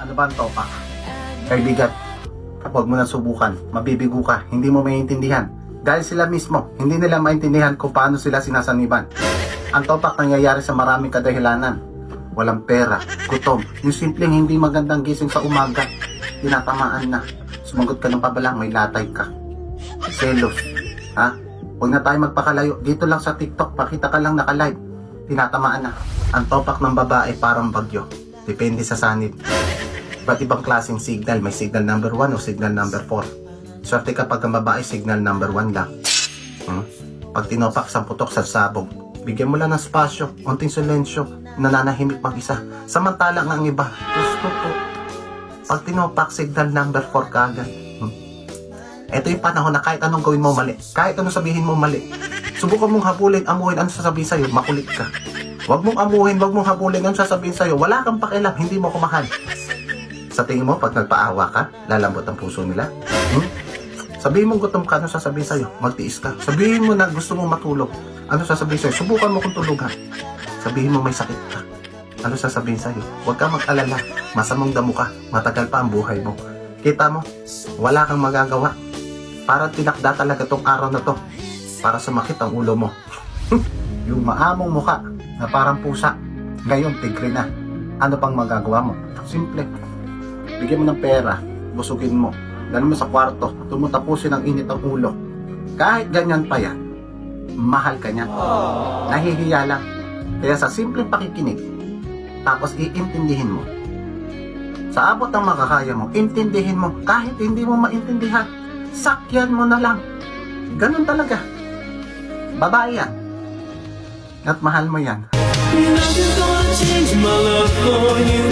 Ano ba ang topak? Kaibigan, huwag mo na subukan. Mabibigo ka. Hindi mo maintindihan. Dahil sila mismo, hindi nila maintindihan kung paano sila sinasaniban. Ang topak nangyayari sa maraming kadahilanan. Walang pera, gutom, yung simpleng hindi magandang gising sa umaga. Tinatamaan na. Sumagot ka ng pabalang, may latay ka. Selos. Ha? Huwag na tayo magpakalayo. Dito lang sa TikTok, pakita ka lang naka-live. Tinatamaan na. Ang topak ng babae parang bagyo. Depende sa sanib. Iba't ibang klaseng signal. May signal number 1 o signal number 4. Swerte kapag ang babae signal number 1 lang. Pag tinopak sa putok sa sabog, bigyan mo lang ng spasyo, konting silensyo, nananahimik mag-isa. Samantalang ang iba, gusto po. Pag tinopak signal number 4 kagad. Ito yung panahon na kahit anong gawin mo mali, kahit anong sabihin mo mali, subukan mong habulin, amuhin, ano sasabihin sa'yo, makulit ka. Huwag mong amuhin, huwag mong habulin, ano sasabihin sa'yo, wala kang pakialam, hindi mo ko mahal. Sa tingin mo, pag nagpaawa ka, lalambot ang puso nila? Sabihin mong gutom ka, ano sasabihin sa'yo, magtiis ka. Sabihin mo na gusto mong matulog, ano sasabihin sa'yo, subukan mo kung tulugan. Sabihin mo may sakit ka, ano sasabihin sa'yo, huwag ka mag-alala, masamang damo ka, matagal pa ang buhay mo. Kita mo, wala kang magagawa. Parang tinakda talaga tong araw na to para sumakit ang ulo mo. Yung maamong muka na parang pusa, ngayon tigre na. Ano pang magagawa mo? Simple. Bigyan mo ng pera, busugin mo, dalhin mo sa kwarto, tumutapusin ang init ang ulo. Kahit ganyan pa yan, mahal ka niya. Nahihiya lang. Kaya sa simpleng pakikinig, tapos iintindihin mo. Sa abot ng makakaya mo, intindihin mo. Kahit hindi mo maintindihan, sakyan mo na lang. Ganun talaga. Babae yan. At mahal mo yan. Nothing's gonna change my love for you.